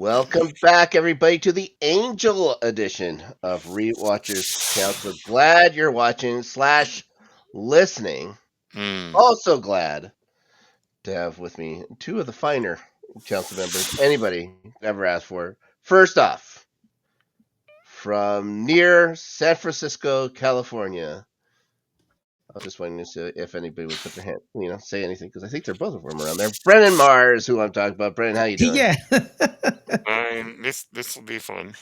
Welcome back, everybody, to the Angel edition of Rewatchers Council. Glad you're watching / listening. Also glad to have with me two of the finer council members anybody ever asked for. First off, from near San Francisco, California. I was just waiting to see if anybody would put their hand, say anything, because I think they're both of them around there. Brennan Mars, who I'm talking about. Brennan, how you doing? Yeah. This will be fun.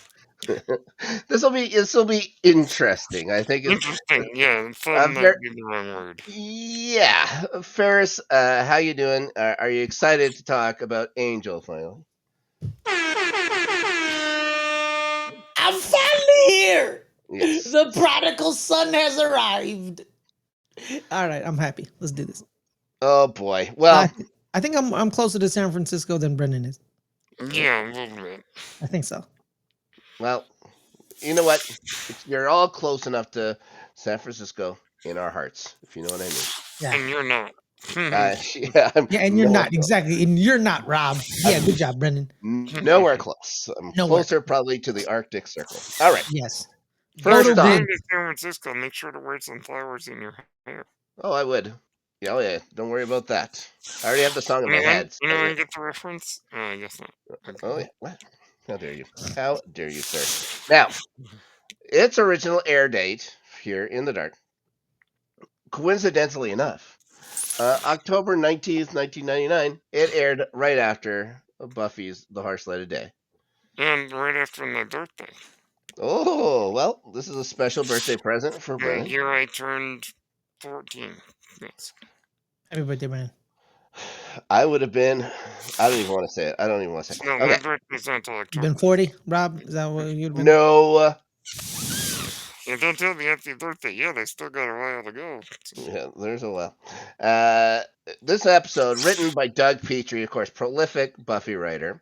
This will be interesting. I think it's Interesting. Yeah, fun might be the wrong word. Yeah, Ferris, how you doing? Are you excited to talk about Angel finally? I'm finally here. Yes. The prodigal son has arrived. All right, I'm happy. Let's do this. Oh boy. Well, I think I'm closer to San Francisco than Brendan is. Yeah, a little bit. I think so. Well, you know what? You're all close enough to San Francisco in our hearts, if you know what I mean. Yeah. And you're not. Yeah, and you're not exactly, and you're not, Rob. Yeah, good job, Brendan. Nowhere close. I'm closer probably to the Arctic Circle. All right. Yes. First off, off, going to San Francisco, make sure to wear some flowers in your hair. Oh, I would. Yeah, oh yeah. Don't worry about that. I already have the song in my head. You know, I get the reference. I guess not. Okay. Oh yeah. What? How dare you? How dare you, sir? Now, its original air date here in the dark, coincidentally enough, October 19th, 1999, it aired right after Buffy's The Harsh Light of Day. And right after my birthday. Oh, well, this is a special birthday present for Brennan. Here I turned 14. Yes. Happy birthday, Brennan. I would have been, I don't even want to say it. I don't even want to say it. No, my birthday's not until October. You've been 40, Rob? Is that what you've been? No. Yeah, don't tell me happy birthday. Yeah, they still got a while to go. Yeah, there's a while. This episode, written by Doug Petrie, of course, prolific Buffy writer.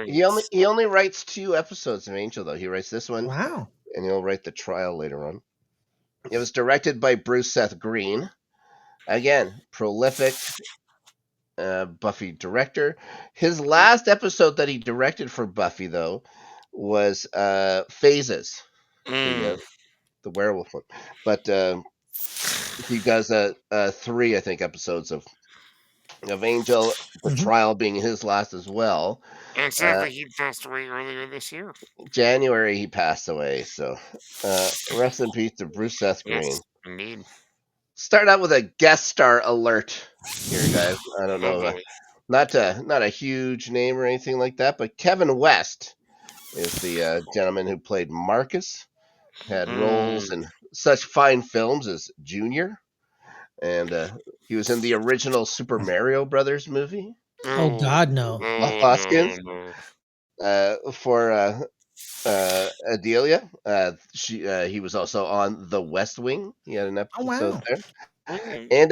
He only writes 2 episodes of Angel, though. He writes this one. Wow. And he'll write the trial later on. It was directed by Bruce Seth Green. Again, prolific Buffy director. His last episode that he directed for Buffy, though, was Phases. The werewolf one. But he does 3, I think, episodes of Angel, the trial being his last as well. And sadly, he passed away earlier this year. January, he passed away. So rest in peace to Bruce Seth Green. Yes, indeed. Start out with a guest star alert here, guys. I don't know. Not a huge name or anything like that, but Kevin West is the gentleman who played Marcus. Had roles in such fine films as Junior. And he was in the original Super Mario Brothers movie. Oh, God, no. Hoskins. For Adelia. He was also on The West Wing. He had an episode there. And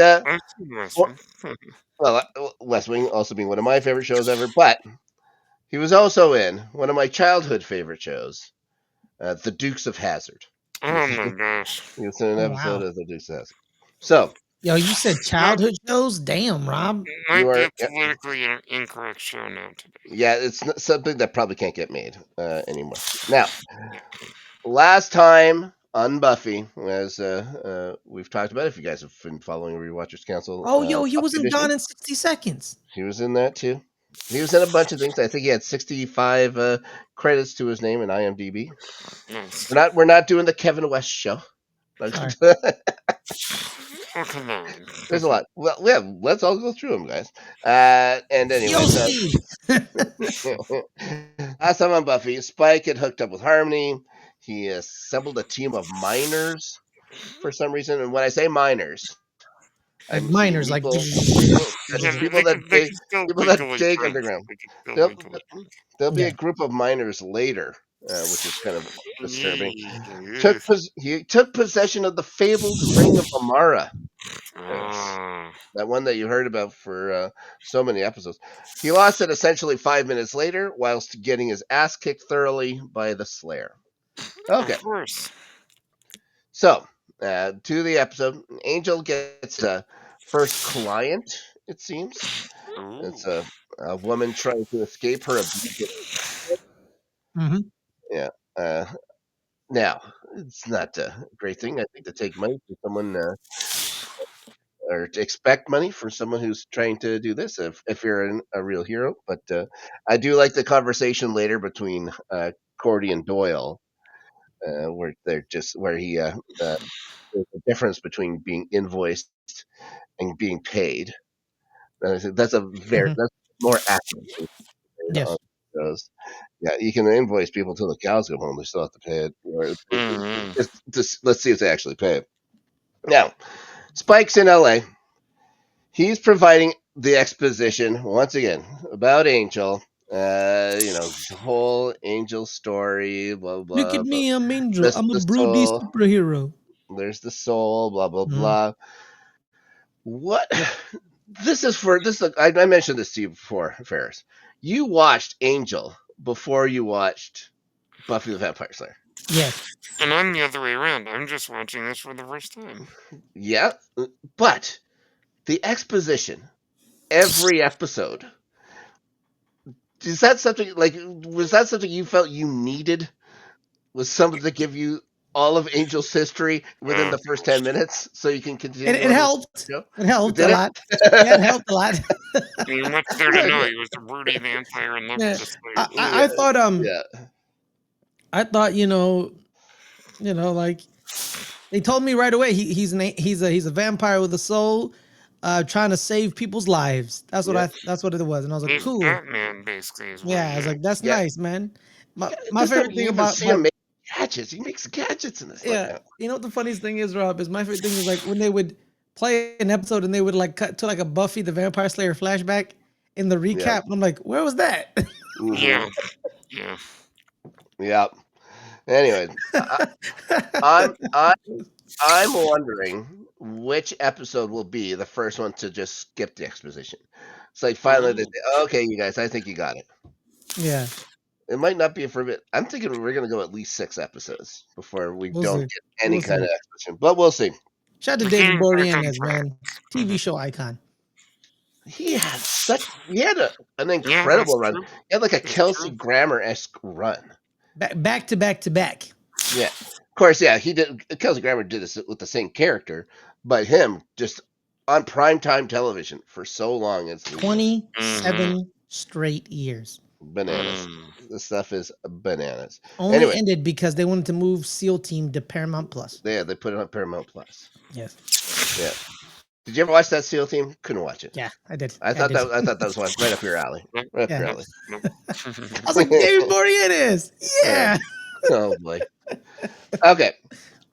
West Wing also being one of my favorite shows ever, but he was also in one of my childhood favorite shows, The Dukes of Hazzard. Oh my gosh! He was in an episode of The Dukes of Hazzard. So, yo, you said childhood shows? Damn, Rob. Might be a politically incorrect show now today. Yeah, it's something that probably can't get made anymore. Now, last time on Buffy, as we've talked about, if you guys have been following Rewatchers Council. Oh, yo, he was in Gone in 60 Seconds. He was in that too. He was in a bunch of things. I think he had 65 credits to his name in IMDb. Nice. We're not doing the Kevin West show. Oh, come on. There's a lot. Well, yeah, let's all go through them, guys. And anyway, last time on Buffy, Spike had hooked up with Harmony. He assembled a team of miners for some reason. And when I say miners, like miners, people, like people that dig underground. There'll be a group of miners later, which is kind of disturbing. He took possession of the fabled Ring of Amarra. That one that you heard about for so many episodes. He lost it essentially 5 minutes later, whilst getting his ass kicked thoroughly by the Slayer. Okay. Of course. So, to the episode, Angel gets a first client, it seems. It's a woman trying to escape her abuse. Mm-hmm. Yeah. Now, it's not a great thing, I think, to take money from someone or to expect money from someone who's trying to do this if you're a real hero. But I do like the conversation later between Cordy and Doyle, where they're just where he there's a difference between being invoiced and being paid. That's a very Mm-hmm. that's more accurate on Yes. those. Yeah, you can invoice people till the cows come home; they still have to pay it. Or Mm-hmm. just let's see if they actually pay it. Now, Spike's in L.A. He's providing the exposition once again about Angel. Whole Angel story, blah Look blah at blah. me, I'm Angel. This I'm a the broody soul. superhero. There's the soul, blah blah Mm. blah. What? I mentioned this to you before, Ferris. You watched Angel before you watched Buffy the Vampire Slayer. Yes. And I'm the other way around. I'm just watching this for the first time. Yeah, but the exposition every episode, is that something like was that something you felt you needed? Was something to give you all of Angel's history within Uh, the first 10 minutes so you can It, continue it on with helped. the show? It helped a Did lot. Yeah, it it? helped a lot. what's there to know? He was a broody vampire and loved Yeah. to slay. I Yeah, thought yeah, I thought like they told me right away he's a vampire with a soul, trying to save people's lives. yeah. That's what it was, and I was like, He's cool. Batman, basically, is what Yeah, I he was like, is. that's Yeah, nice, man. My just that favorite you thing even about see him make gadgets. He makes gadgets in this. Like, yeah, you know what the funniest thing is, Rob, is my favorite thing is like when they would play an episode and they would like cut to like a Buffy the Vampire Slayer flashback in the yeah, recap. And I'm like, where was that? hmm Yeah, yeah. yeah. Anyway, I'm I'm I'm wondering which episode will be the first one to just skip the exposition. It's like finally they Ooh. say, "Okay, you guys, I think you got it." Yeah, It might not be for a bit. I'm thinking we're gonna go at least 6 episodes before we we'll don't see. get any We'll kind see. of exposition, but we'll see. Shout out to We're David getting back on Boreanaz, track. man. Hmm. TV show icon. He had an Yeah, that's incredible run. true. He had like a That's Kelsey true. Grammer esque run. Back to back to back. Yeah, of course. Yeah, he did. Kelsey Grammer did this with the same character, but him just on primetime television for so long. It's Mm-hmm. 27 straight years. bananas. Mm. This stuff is bananas. Only Anyway, ended because they wanted to move SEAL Team to Paramount Plus. they put it on Paramount Plus. Yes. Yeah. Did you ever watch that SEAL Team? Couldn't watch it. Yeah, I did. I Yeah, I thought did. that was right up your alley. Nope, Right up Yeah. your nope, alley. nope. I was like, David Boreanaz. Yeah. Yeah. Oh boy. Okay.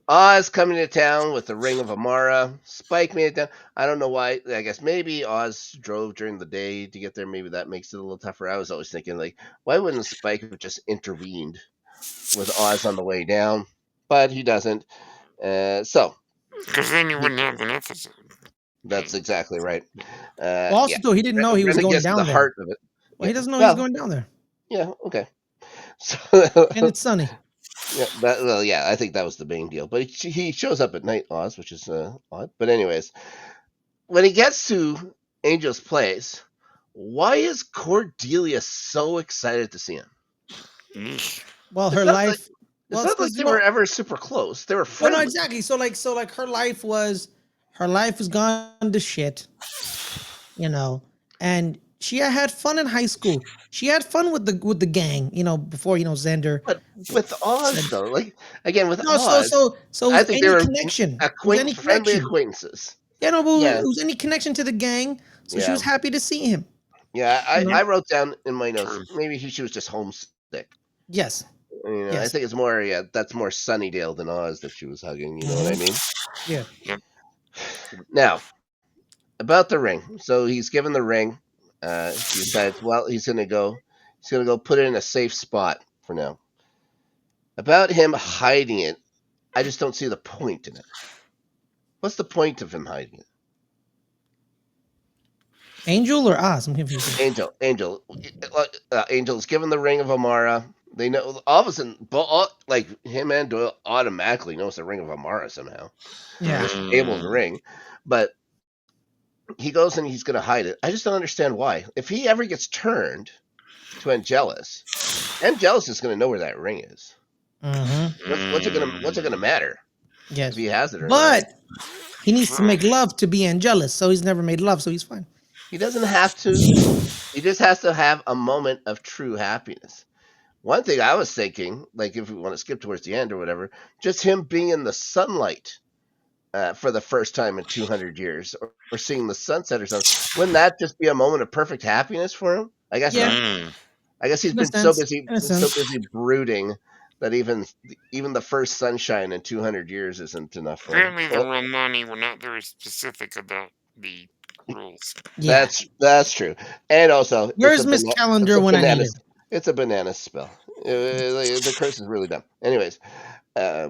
Oz coming to town with the Ring of Amara. Spike made it down. I don't know why. I guess maybe Oz drove during the day to get there. Maybe that makes it a little tougher. I was always thinking, like, why wouldn't Spike have just intervened with Oz on the way down? But he doesn't. So Because then you he, wouldn't have an episode. that's exactly right. Well, Yeah. also, though, he didn't know he was Brendan going gets to the down there. heart of it. Well, Yeah. he doesn't know he's Well, going down there. yeah. Okay. So, And it's sunny. yeah, yeah, I think that was the main deal. But he shows up at night, Oz, which is odd. But anyways, when he gets to Angel's place, why is Cordelia so excited to see him? Eesh. Well, It's her not like life. it's Well, it's not like because they were ever super close. They were well, no, friendly. exactly. So like her life was gone to shit, you know, and she had fun in high school. She had fun with the gang, before Xander But with Oz, said though, like again with no. So Oz, so so it I was think they any were connection. It was any friendly connection. acquaintances. Yeah, no, but Yeah, it was any connection to the gang. So she yeah, was happy to see him. yeah. You Yep, I know. wrote down in my notes true. maybe she was just homesick. Yes. I Yes. think it's more that's more Sunnydale than Oz that she was hugging. You know what I Hmm. mean? Yeah. Yep. Now about the ring. So he's given the ring. He decides, well, He's gonna go put it in a safe spot for now. About him hiding it, I just don't see the point in it. What's the point of him hiding it? Angel or Oz? I'm confused. Angel's given the ring of Amara. They know all of a sudden, like him and Doyle automatically knows the ring of Amara somehow. Yeah. Just Abel's Mm. ring, but he goes and he's going to hide it. I just don't understand why. If he ever gets turned, to Angelus. Angelus is going to know where that ring is. Mm-hmm. What's it gonna matter if Yes. he has it or not? But he needs to make love to be Angelus, so he's never made love, so he's fine. He doesn't have to. He just has to have a moment of true happiness. One thing I was thinking, like if we want to skip towards the end or whatever, just him being in the sunlight for the first time in 200 years, or seeing the sunset or something. Wouldn't that just be a moment of perfect happiness for him? I guess Yeah, not. I guess he's in a been so sense. busy, In a sense. brooding that even the first sunshine in 200 years isn't enough for him. Apparently, the Well, Romani were not very specific about the rules. Yeah. that's true, and also Where's Miss it's Calendar a when I need her? banana spell. The curse is really dumb. Anyways,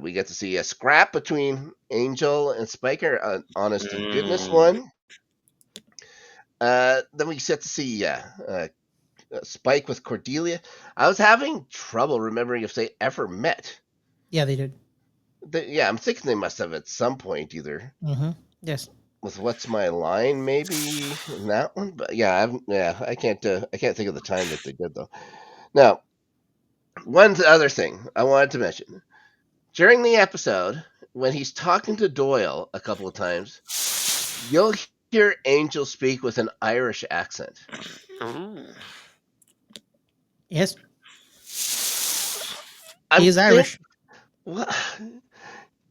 we get to see a scrap between Angel and Spiker, an honest to goodness Mm. one. Then we get to see Spike with Cordelia. I was having trouble remembering if they ever met. Yeah, they did. Yeah, I'm thinking they must have at some point, either Mm-hmm. Yes. with "What's My Line," maybe in that one. But I can't think of the time that they did though. Now, one other thing I wanted to mention during the episode when he's talking to Doyle a couple of times, you'll hear Angel speak with an Irish accent. Ooh. Yes. I'm He is think Irish. well,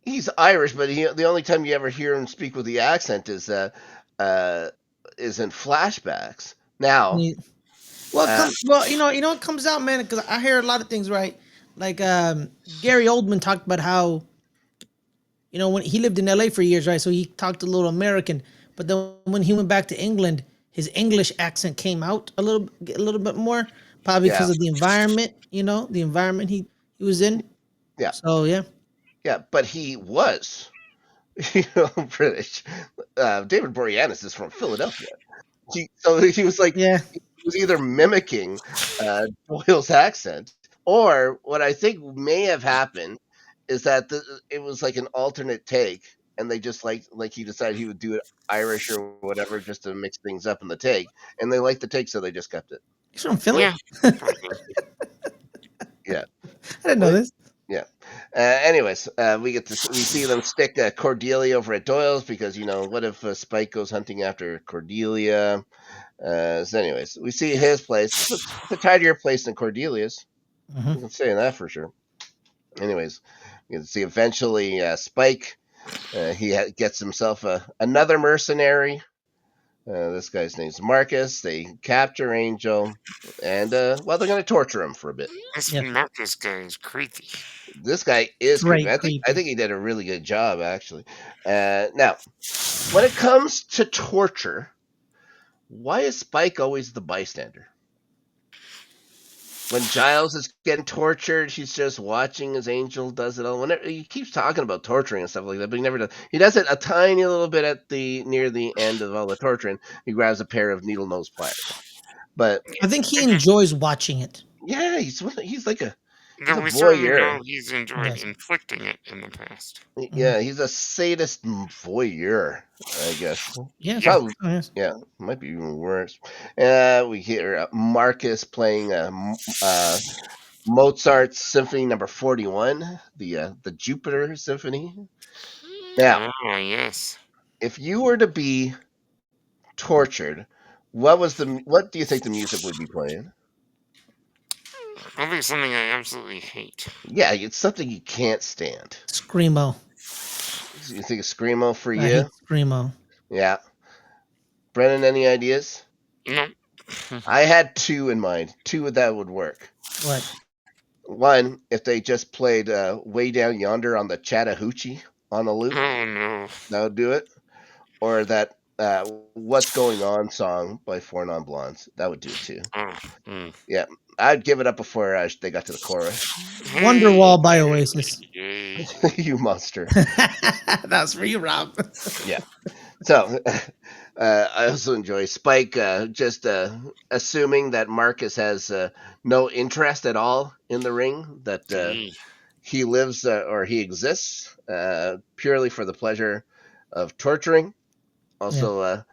he's Irish, but the only time you ever hear him speak with the accent uh, is in flashbacks. Now, He- Well, uh, it comes out, man, because I hear a lot of things, right? Like Gary Oldman talked about how, when he lived in LA for years, right? So he talked a little American, but then when he went back to England, his English accent came out a little bit more, probably yeah, because of the environment, the environment he was in. yeah, So yeah, yeah, but he was, British. David Boreanaz is from Philadelphia. So he was like yeah. he was either mimicking Doyle's accent, or what I think may have happened is that it was like an alternate take, and they just like he decided he would do it Irish or whatever just to mix things up in the take, and they liked the take, so they just kept it. He's from Philly. Yeah. Yeah, I didn't know well, this. yeah. Anyways, we see them stick Cordelia over at Doyle's because what if Spike goes hunting after Cordelia? So anyways, we see his place. It's a tidier place than Cordelia's. Hmm. I can say that for sure. Anyways, you can see eventually Spike. He gets himself another mercenary. This guy's name's Marcus. They capture Angel, and they're going to torture him for a bit. This Yeah, Marcus guy is creepy. This guy is creepy. straight I creepy. think he did a really good job actually. Now, when it comes to torture, why is Spike always the bystander? When Giles is getting tortured, he's just watching as Angel does it all. Whenever he keeps talking about torturing and stuff like that, but he never does. He does it a tiny little bit at the near the end of all the torturing. He grabs a pair of needle nose pliers. But I think he It just, enjoys watching it. yeah, he's like he's a we certainly voyeur. know he's enjoyed Yes. inflicting it in the past. Hmm. Yeah, he's a sadist voyeur, I guess. Yes. Yeah. Probably, Oh, yes. yeah, might be even worse. We hear Marcus playing Mozart's Symphony Number 41, the Jupiter Symphony. Now, Oh, yes. if you were to be tortured, what do you think the music would be playing? Probably something I absolutely hate. Yeah, it's something you can't stand. Screamo. You think of screamo for I you? hate screamo. Yeah. Brennan, any ideas? No. I had two in mind. Two that would work. What? One, if they just played Way Down Yonder on the Chattahoochee on a loop, Oh, no. that would do it. Or that What's Going On song by Four Non Blondes. That would do it too. Oh. Mm. Yeah. I'd give it up before they got to the chorus. Hey, Wonderwall by Oasis. yay. You monster. That's for you, Rob. Yeah. So, I also enjoy Spike just assuming that Marcus has no interest at all in the ring, that Gee. he lives or he exists purely for the pleasure of torturing. Yeah. Also,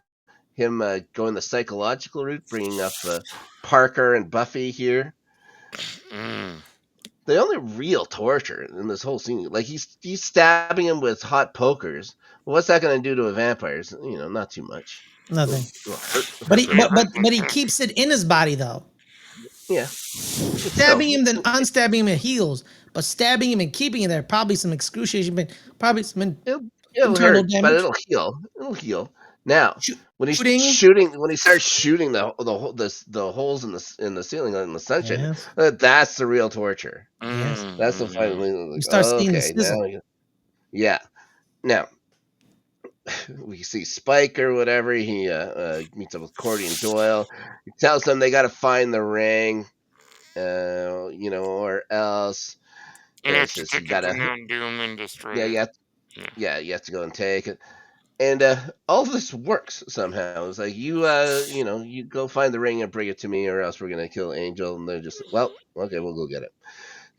him going the psychological route, bringing up Parker and Buffy here. Mm. The only real torture in this whole scene, like he's stabbing him with hot pokers. Well, what's that going to do to a vampire? Not too much. Nothing. It'll hurt But hurt he them. It but hurt but the but he cat. keeps it in his body though. Yeah, but Stabbing still, him, then unstabbing him, it heals. But stabbing him and keeping it there, probably some excruciation, but probably some it'll, it'll internal hurt, but damage. it'll heal. It'll heal. Now, Shooting. when he starts shooting the holes in the ceiling in the sunshine, Yes. that's the real torture. Yes. That's the Mm-hmm. final. You Like, start seeing the okay, sizzle. yeah. Now we see Spike or whatever. He meets up with Cordy and Doyle. He tells them they got to find the ring, or else. And And you he have to says you take it to gotta, Mount Doom and destroy yeah, it. yeah, Yeah. yeah, you have to go and take it. And all of this works somehow. It's like you go find the ring and bring it to me, or else we're gonna kill Angel. And they're just, well, okay, we'll go get it.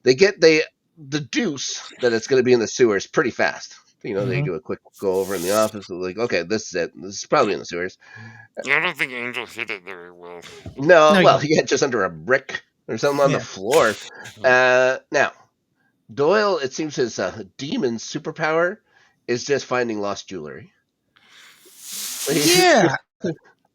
They deduce that it's gonna be in the sewers pretty fast. They Mhm. do a quick go over in the office. Like, okay, this is it. This is probably in the sewers. Yeah, I don't think Angel hit it very well. No, No, well, you. yeah, just under a brick or something on the Yeah. floor. Now Doyle, it seems his demon superpower is just finding lost jewelry. Yeah.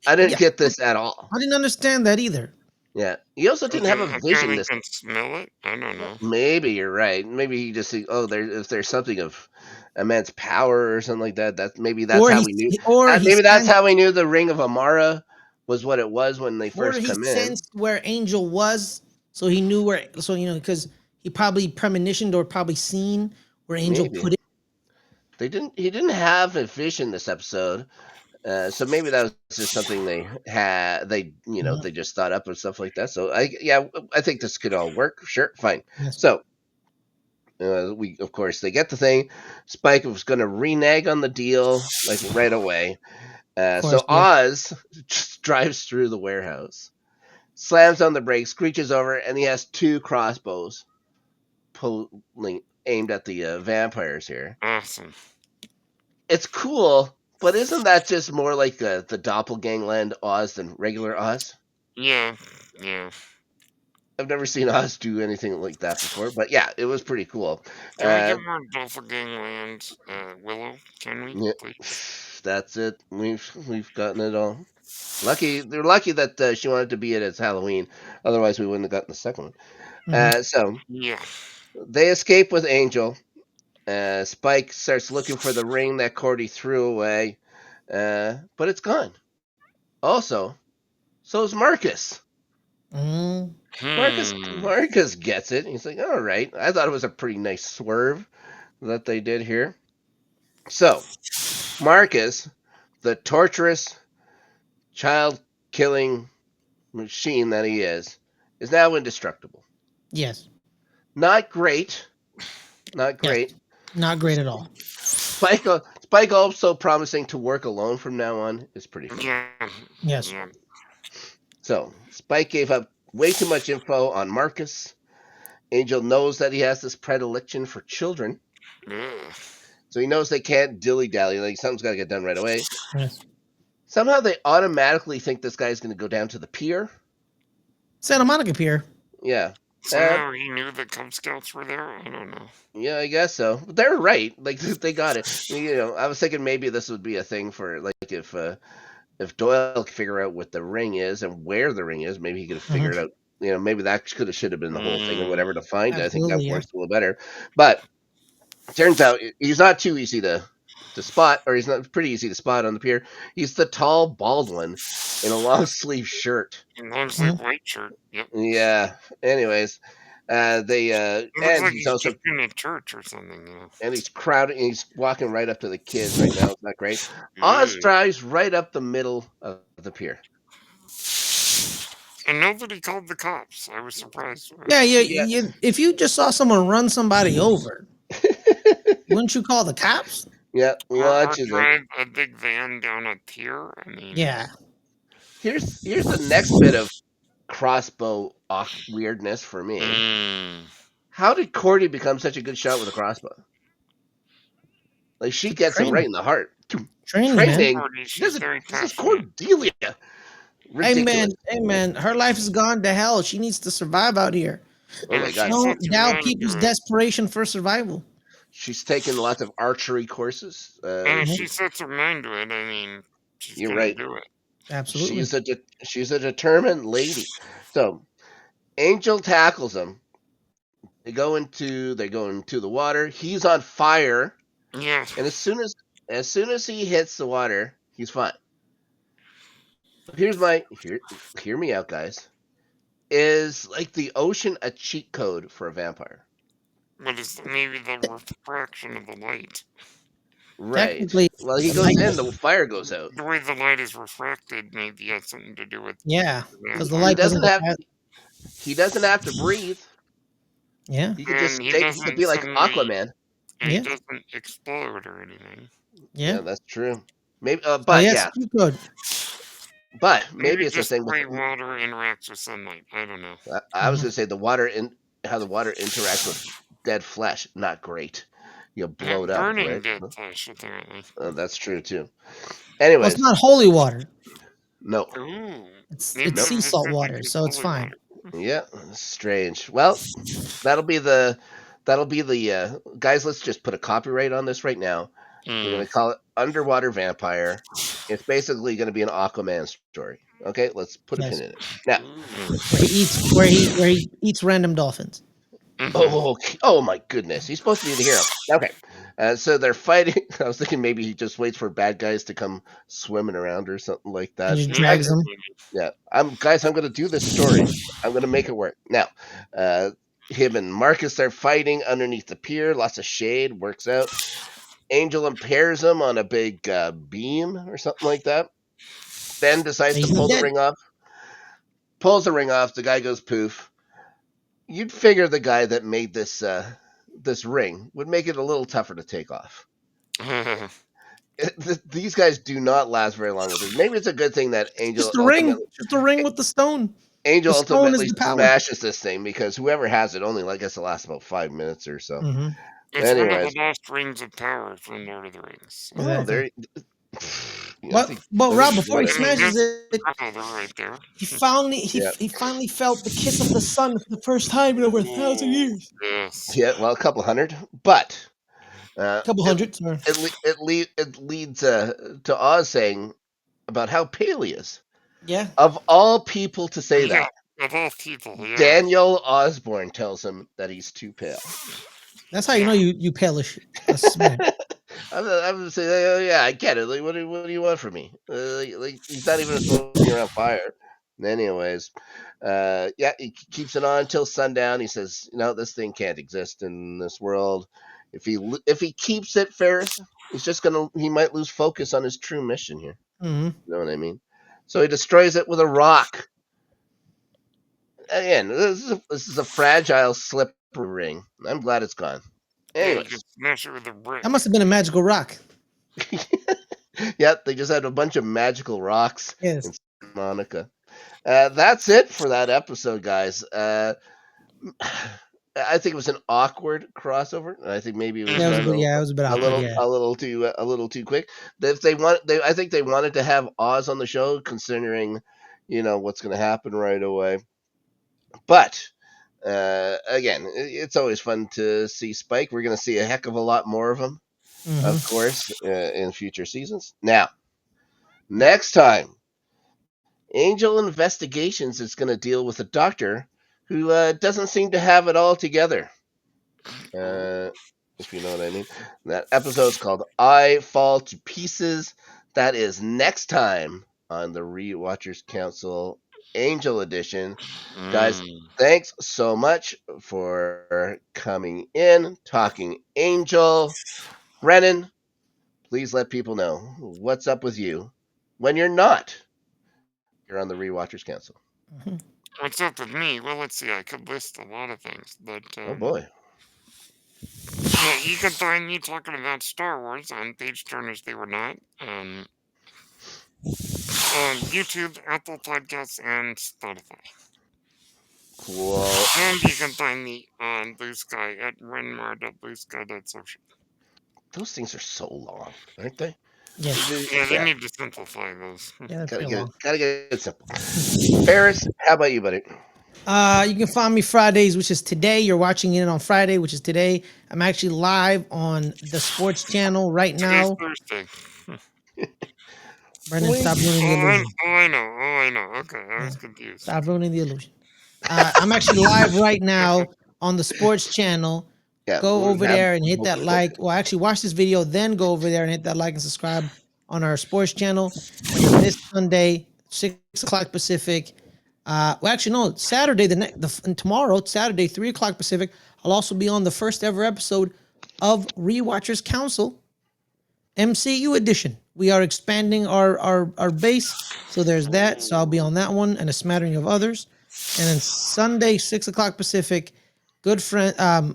I didn't Yeah. get this at all. I didn't understand that either. Yeah, he also didn't have a Apparently vision. he This can smell it. I don't know. maybe you're right. Maybe he just think, oh, if there's something of immense power or something like that. That's Or how he we knew. or he Maybe that's sensed how we knew the Ring of Amarra was what it was when they or first he come in. sensed where Angel was, so he knew where. So because he probably premonitioned or probably seen where Angel Maybe put it. they didn't. He didn't have a vision this episode. So maybe that was just something they had. Mhm. They just thought up and stuff like that. So I think this could all work. Sure, fine. Yes. So we, of course, they get the thing. Spike was going to renege on the deal like right away. Of course. So Yes. Oz just drives through the warehouse, slams on the brakes, screeches over, and he has two crossbows aimed at the vampires here. Awesome. It's cool, but isn't that just more like the doppelgangland Oz than regular Oz? Yeah. Yeah. I've never seen Oz do anything like that before, but yeah, it was pretty cool. Can we Uh, get more Doppelgangland, Willow? Can we, yeah, please? that's it. We've gotten it all. They're lucky that she wanted to be it as Halloween. Otherwise, we wouldn't have gotten the second one. Mhm. So Yeah. they escape with Angel. Spike starts looking for the ring that Cordy threw away, but it's gone. Also, so is Marcus. Mhm. Hmm. Marcus gets it. He's like, all right. I thought it was a pretty nice swerve that they did here. So Marcus, the torturous, child killing machine that he is now indestructible. Yes. Not great. Not Yes. great. Not great at all. Spike also promising to work alone from now on is pretty funny. Yeah. Yes. Yeah. So Spike gave up way too much info on Marcus. Angel knows that he has this predilection for children, Ugh. so he knows they can't dilly dally. Like something's got to get done right away. Yes. Somehow they automatically think this guy's going to go down to the pier. Santa Monica Pier. Yeah. Somehow he knew the Cub Scouts were there. I don't know. Yeah, I guess so. But they're right. Like they got it. I was thinking maybe this would be a thing for like if Doyle could figure out what the ring is and where the ring is, maybe he could have Mhm. figured out. Maybe that should have been the whole thing or whatever Mm. to find. I think that Absolutely. Yes. works a little better. But turns out he's not too easy to spot, or he's not pretty easy to spot on the pier. He's the tall, bald one in a long sleeve shirt. Long sleeve Mhm. white shirt. Yep. Yeah. Anyways, they It looks and like he's he's also just in a church or something. and he's crowded. He's walking right up to the kids right now. It's not great. Oz Yeah. drives right up the middle of the pier. And nobody called the cops. I was surprised. Yeah. Yeah. If you just saw someone run somebody over, wouldn't you call the cops? Yeah, Or watches him. drive a big van down a pier. I mean, Yeah. Here's the next bit of crossbow weirdness for me. mm, How did Cordy become such a good shot with a crossbow? Like she gets him right Training. in the heart. Training, man. Training. Cordy, she's very This is passionate. Cordelia. Ridiculous. Amen. Her life has gone to hell. She needs to survive out here. Oh my And she god. sets Don't her doubt mind people's to it. desperation for survival. She's taken lots of archery courses. And if Mhm. she sets her mind to it, I mean, she's You're gonna right. do it. Absolutely. She's a determined lady. So Angel tackles him. They go into the water. He's on fire, Yeah. and as soon as he hits the water, he's fine. So hear me out, guys. Is like the ocean a cheat code for a vampire? But it's maybe the refraction of the light. Right. Technically, Well, he the goes light. in, the fire goes out. The way the light is refracted maybe has something to do with Yeah, the because the He light vampire. doesn't doesn't go have past. he doesn't have to breathe. Yeah, And he He could doesn't be like suddenly, Aquaman. and he yeah, doesn't explode or anything. yeah. Yeah, that's true. Maybe, So yes, cheat code. but Maybe maybe it's a just thing the with. way water interacts with sunlight. I don't know. I was Mhm. gonna say the water in how the water interacts with dead flesh. Not great. You blow it Not up, burning right? dead flesh, apparently. That's true too. Well, it's Anyways, not holy water. no, Ooh. Maybe It's nope. the sea salt water, vicinity is so it's holy fine. water. Yeah, strange. Well, that'll be the guys. Let's just put a copyright on this right now. We're Mm. gonna call it Underwater Vampire. It's basically gonna be an Aquaman story. Okay, let's put a pin Yes, in it now. Ooh. where he eats random dolphins. Mm-hmm. Oh, okay. Oh my goodness. He's supposed to be the hero. Okay. So they're fighting. I was thinking maybe he just waits for bad guys to come swimming around or something like And that. just I, drags Maybe. them. yeah. I'm going to do this story. I'm going to make it work. Now, uh, him and Marcus are fighting underneath the pier. Lots of shade. Works out. Angel impairs him on a big beam or something like that. Then decides to He's not pull the dead. ring off. Pulls the ring off. The guy goes poof. You'd figure the guy that made this ring would make it a little tougher to take off. These guys do not last very long with this. Maybe it's a good thing that Just a ring with the stone. The Angel stone is ultimately the power. smashes this thing because whoever has it only, I guess, it lasts about 5 minutes or so. Hmm. It's one of the Anyways, last rings of power from Lord of the Rings. oh, Exactly. there. See, But don't get Rob, me before he started. I mean, smashes that's it, brother right there. Yeah, he finally felt the kiss of the sun for the first time in over 1,000 years. Yes. yeah. Well, a couple hundred, but A couple it hundred, sorry. it leads to Oz saying about how pale he is. Yeah, Of all people to say Yeah. that, Of all people, yeah. Daniel Osborne tells him that he's too pale. that's how you Yeah. know you palish a smack. I'm gonna say, oh, yeah, I get it. Like, what do you want from me? Like, he's not even supposed to be around fire. Anyways, yeah, he keeps it on until sundown. He says, no, this thing can't exist in this world. If he keeps it, Ferris, he might lose focus on his true mission here. Hmm. You know what I mean? So he destroys it with a rock. Again, this is a fragile slippery ring. I'm glad it's gone. Yeah, you can Anyways, smash it with a That brick. must have been a magical rock. yep, they just had a bunch of magical rocks Yes. in Santa Monica. That's it for that episode, guys. I think it was an awkward crossover. I think maybe it was Yeah, it was a done bit. Mm-hmm. Yeah, it was a bit awkward. Yeah. a little too quick. If I think they wanted to have Oz on the show, considering what's going to happen right away. But again, it's always fun to see Spike. We're going to see a heck of a lot more of him, Hmm. of course, in future seasons. Now, next time, Angel Investigations is going to deal with a doctor who doesn't seem to have it all together. Ooh. Uh, if you know what I mean. That episode's called I Fall to Pieces. That is next time on the Rewatchers Council Angel Edition. Guys, Mm. thanks so much for coming in, talking Angel. Brennan, please let people know what's up with you when you're not. You're on the Rewatchers Council. Hmm. What's up with me? Well, let's see. I could list a lot of things, but Oh boy. yeah, you can find me talking about Star Wars on Page Turners They Were Not, on YouTube, Apple Podcasts, and Spotify. Cool. And you can find me on Blue Sky at renmar.bluesky.social. Those things are so long, aren't they? Yes. Yeah, they Yeah, need to simplify those. Yeah, they're gotta pretty get it. long. Gotta get it simple. Paris, how about you, buddy? You can find me Fridays, which is today. You're watching it on Friday, which is today. I'm actually live on the sports channel right Today's now. Thursday. Brennan, Wink. stop ruining the illusion. I know. Oh, I know. Okay, I Yeah, was confused. stop ruining the illusion. I'm actually live right now on the sports channel. Yeah, Go we over have there and hit that multiple. like. Well, actually, watch this video, then go over there and hit that like and subscribe on our sports channel. And then this Sunday, 6 o'clock Pacific. Well, actually, no, Saturday and tomorrow, Saturday, 3 o'clock Pacific. I'll also be on the first ever episode of Rewatchers Council MCU edition. We are expanding our base, so there's that. So I'll be on that one and a smattering of others. And then Sunday, 6 o'clock Pacific, good friend,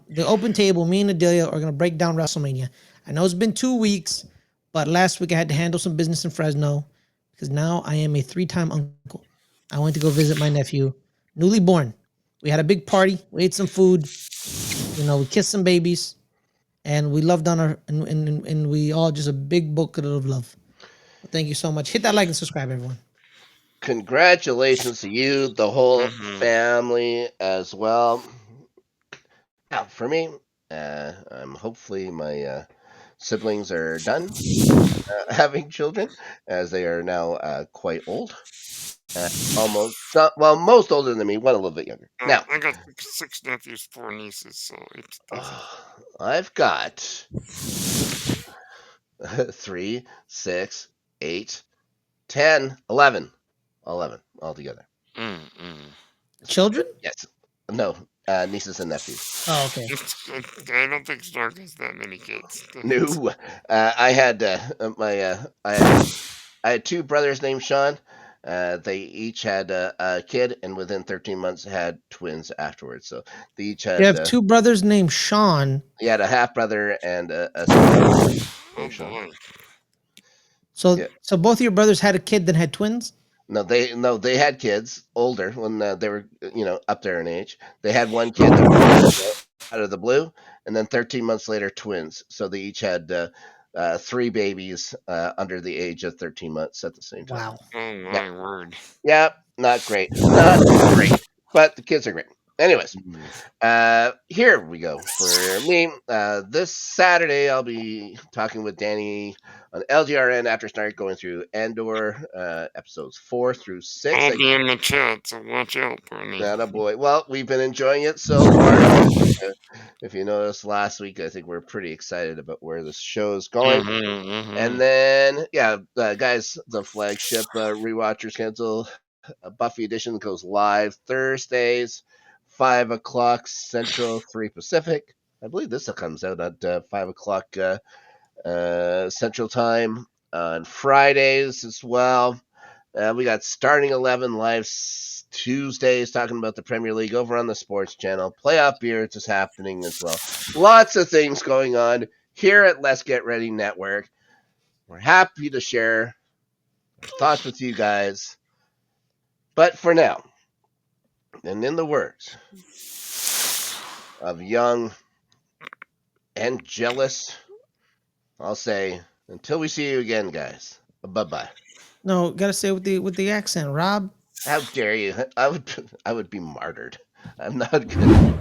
the open table. Me and Adelia are gonna break down WrestleMania. I know it's been 2 weeks, but last week I had to handle some business in Fresno because now I am a three-time uncle. I went to go visit my nephew, newly born. We had a big party. We ate some food. We kissed some babies and we loved on our and we all just a big bucket of love. Well, thank you so much. Hit that like and subscribe, everyone. Congratulations to you, the whole Mm-hmm. family as well. Now, for me, I'm hopefully my siblings are done having children, as they are now quite old. Almost, well, most older than me, one a little bit younger. Now, I got six nephews, four nieces, so it's busy. I've got 3, 6, 8, 10, 11. 11 altogether. Mm-mm. Children? Yes. No, nieces and nephews. Oh, okay. I don't think Stark has that many kids. No, I had I had two brothers named Sean. They each had a kid, and within 13 months had twins afterwards. So they each You had have two brothers named Sean. he had a half brother and a sister Oh named Sean. boy. Yeah. So both of your brothers had a kid that had twins? No, they had kids older when they were up there in age. They had one kid that was born out of the blue, and then 13 months later, twins. So they each had three babies under the age of 13 months at the same time. Wow. Oh Yeah, my word. yeah, not great, not great, but the kids are great. Anyways, here we go for me. This Saturday, I'll be talking with Danny on LGRN after start going through Andor episodes 4 through 6. I'll be in the chat, so watch out for me. Not a boy. Well, we've been enjoying it so far. If you noticed last week, I think we're pretty excited about where this show is going. And then, yeah, guys, the flagship Rewatchers Cancel Buffy edition goes live Thursdays, 5 o'clock Central, 3 Pacific. I believe this comes out at 5 o'clock Central Time on Fridays as well. We got Starting 11 live Tuesdays talking about the Premier League over on the Sports Channel. Playoff Beards is happening as well. Lots of things going on here at Let's Get Ready Network. We're happy to share our thoughts with you guys. But for now, and in the words of young and jealous, I'll say, until we see you again, guys. Bye-bye. No, gotta say with the accent, Rob. How dare you? I would be martyred. I'm not good.